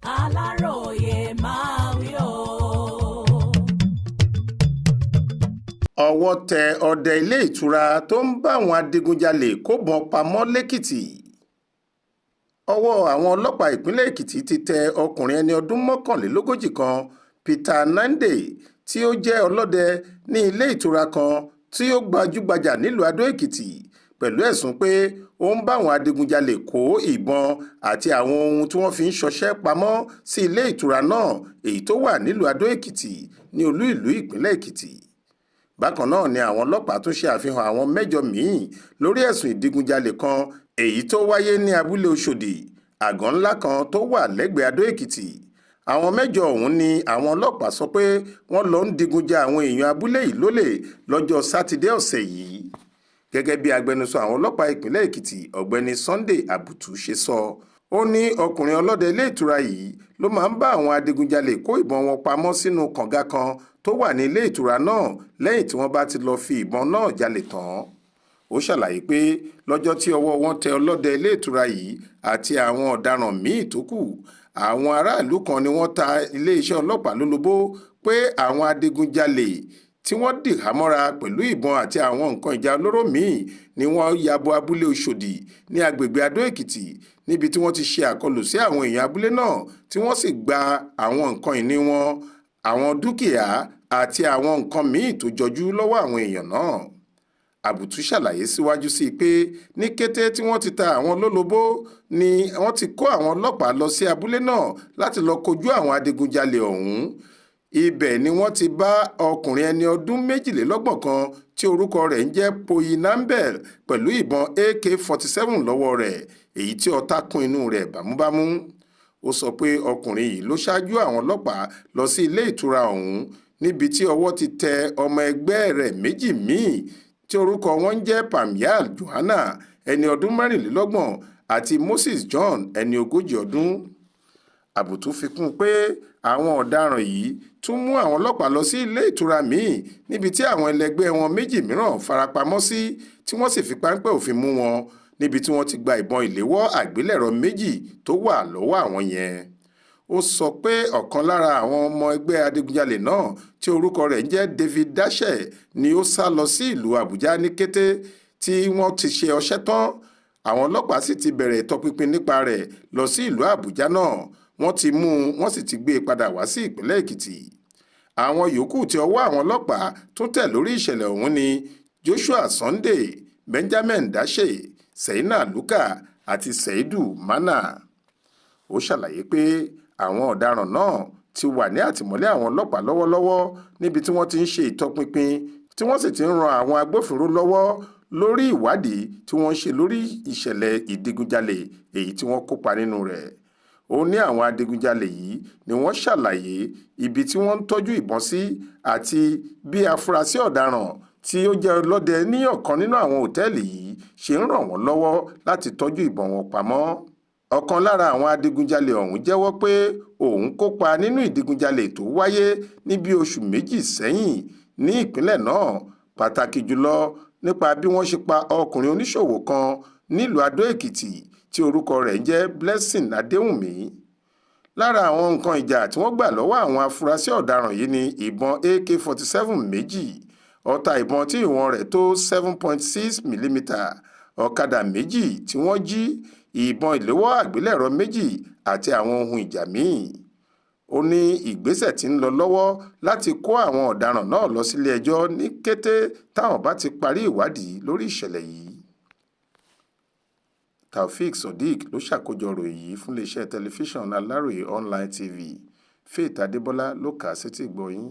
Aláròyé máa wí o. Ọwọ́ tẹ ọdẹ ilé ìtura tó ń bá àwọn adigunjalè kóbọn pamọ́ lẹ́kìtì. Ọwọ́ àwọn ọlọ́pàá ìpínlẹ̀ Èkìtì ti tẹ ọkùnrin ẹni ọdún 41 kan, Peter Nande, tí ó jẹ́ ọlọ́dẹ ní ilé ìtura kan tí ó gbajúgbajà nílùú Adó-Èkìtì, pẹ̀lú ẹ̀sùn pé ó ń bá àwọn adigunjalè kó ìbọn àti àwọn ohun tí wọ́n fi ń ṣọṣẹ́ pamọ́ sí ilé ìtura náà, èyí tó wà nílùú Adó-Èkìtì ní olú ìlú ìpínlẹ̀ Èkìtì. Bákan náà ni àwọn ọlọ́pàá tún ṣe àfihàn àwọn 8 míì lórí ẹ̀sùn ìdigunjalè kan èyí tó wáyé ní abúlé Oṣòdì, àgọ́ ńlá kan tó wà lẹ́gbẹ̀ẹ́ Adó-Èkìtì. Àwọn 8 ọ̀hún ni àwọn ọlọ́pàá sọ pé wọ́n lọ ń digunja àwọn èèyàn abúlé yìí lólè lọ́jọ́ Sátidé ọ̀sẹ̀ yìí. Gẹ́gẹ́ bí agbẹnusọ àwọn ọlọ́pàá ìpínlẹ̀ Èkìtì, ọ̀gbẹ́ni Sunday Abutu ṣe sọ, ó ní ọkùnrin ọlọ́dẹ ilé ìtura yìí ló máa ń bá àwọn adigunjalè kó ìbọn wọn pamọ́ sínú kànga kan tó wà ní ilé ìtura náà lẹ́yìn tí wọ́n bá ti lọ fi ìbọn náà jalè tán. Ó ṣàlàyé pé lọ́jọ́ tí ọwọ́ wọn tẹ ọlọ́dẹ ilé ìtura yìí àti àwọn ọ̀daràn míì tó kù, àwọn aráàlú kan ni wọ́n ta iléeṣẹ́ ọlọ́pàá lólobó pé àwọn adigunjalè tí wọ́n dì hámọ́ra pẹ̀lú ìbọn àti àwọn nǹkan ìjà olóró míì ni wọ́n yabo abúlé Oṣòdì ní agbègbè Adó-Èkìtì, níbi tí wọ́n ti ṣe àkọlù sí àwọn èèyàn abúlé náà tí wọ́n sì gba àwọn nǹkan ìní wọn, àwọn dúkìá àti àwọn nǹkan míì tó jọjú lọ́wọ́ àwọn èèyàn náà. Àbùtú ṣàlàyé síwájú sí i pé ní kété tí wọ́n ti ta àwọn lólobó ni wọ́n ti kó àwọn ọlọ́pàá lọ sí abúlé náà láti lọ kojú àwọn adigunjalè ọ̀hún. Ibẹ̀ ni wọ́n ti bá ọkùnrin ẹni ọdún 22 kan tí orúkọ rẹ̀ ń jẹ́ Poyi Nambel pẹ̀lú ìbọn AK-47 lọ́wọ́ rẹ̀, èyí tí ọta kún inú rẹ̀ bámúbámú. Ó sọ pé ọkùnrin yìí ló ṣáájú àwọn ọlọ́pàá lọ sí ilé ìtura ọ̀hún, níbi tí ọwọ́ ti tẹ ọmọ ẹgbẹ́ rẹ̀ 2 míì tí orúkọ wọn ń jẹ́ Pamyal Johanna ẹni ọdún 24 àti Moses John ẹni 40 ọdún. Àbùtú fi kún pé àwọn ọ̀daràn yìí tún mú àwọn ọlọ́pàá lọ sí ilé ìtura míì níbi tí àwọn ẹlẹgbẹ́ wọn 2 mìíràn farapamọ́ sí, tí wọ́n sì fi páńpẹ́ òfin mú wọn níbi tí wọ́n ti gba ìbọn ìléwọ́ àgbélẹ̀rọ 2 tó wà lọ́wọ́ àwọn yẹn. Ó sọ pé ọ̀kan lára àwọn ọmọ ẹgbẹ́ adigunjalè náà tí orúkọ rẹ̀ ń jẹ́ David Dashe ni ó sá lọ sí ìlú Àbújá ní kété tí wọ́n ti ṣe ọṣẹ́ tán. Àwọn ọlọ́pàá sì ti bẹ̀rẹ̀ ìtọpinpin nípa rẹ̀ lọ sí ìlú Àbújá náà. Wọ́n ti mú un, wọ́n sì ti gbé e padà wá sí ìpínlẹ̀ Èkìtì. Àwọn yòókù tí ọwọ́ àwọn ọlọ́pàá tún tẹ̀ lórí ìṣẹ̀lẹ̀ ọ̀hún ni Joshua Sunday, Benjamin Dashe, Seina Luka àti Seidu Mana. Ó ṣàlàyé pé àwọn ọ̀daràn náà ti wà ní àtìmọ́lé àwọn ọlọ́pàá lọ́wọ́lọ́wọ́ níbi tí wọ́n ti ń ṣe ìtọpinpin tí wọ́n sì ti ń ran àwọn agbófinró lọ́wọ́ lórí ìwádìí tí wọ́n ń ṣe lórí ìṣẹ̀lẹ̀ ìdigunjalè èyí tí wọ́n kópa nínú rẹ̀. Ó ní àwọn adigunjalè yìí ni wọ́n ṣàlàyé ibi tí wọ́n ń tọ́jú ìbọn sí àti bí afurasí ọ̀daràn tí ó jẹ́ ọlọ́dẹ ní ọ̀kan nínú àwọn òtẹ́ẹ̀lì yìí ṣe ń ràn wọ́n lọ́wọ́ láti tọ́jú ìbọn wọn pamọ́. Ọ̀kan lára àwọn adigunjalè ọ̀hún jẹ́wọ́ pé òun kópa nínú ìdigunjalè tó wáyé ní bí oṣù 2 sẹ́yìn ní ìpínlẹ̀ náà, pàtàkì jùlọ nípa bí wọ́n ṣe pa ọkùnrin oníṣòwò kan nílùú Adó-Èkìtì tí orúkọ rẹ̀ ń jẹ́ Blessing Adéwùnmí. Lára àwọn nǹkan ìjà tí wọ́n gbà lọ́wọ́ àwọn afurasí ọ̀daràn yìí ni ìbọn AK-47 2, ọta ìbọn tí ìwọ̀n rẹ̀ tó 7.6 mm, ọ̀kadà 2 tí wọ́n jí, ìbọn ìléwọ́ àgbélẹ̀rọ 2 àti àwọn ohun ìjà míì. Ó ní ìgbésẹ̀ tí ń lọ lọ́wọ́ láti kó àwọn ọ̀daràn náà lọ sílé ẹjọ́ ní kété táwọn bá ti parí ìwádìí lórí ìṣẹ̀lẹ̀ yìí. Taofeek Surdiq ló ṣàkójọ ìròyìn yìí fún iléeṣẹ́ tẹlifíṣàn Aláròyé Online TV. Faith Adébọ́lá ló kà á sétígbọ̀ọ́ yín.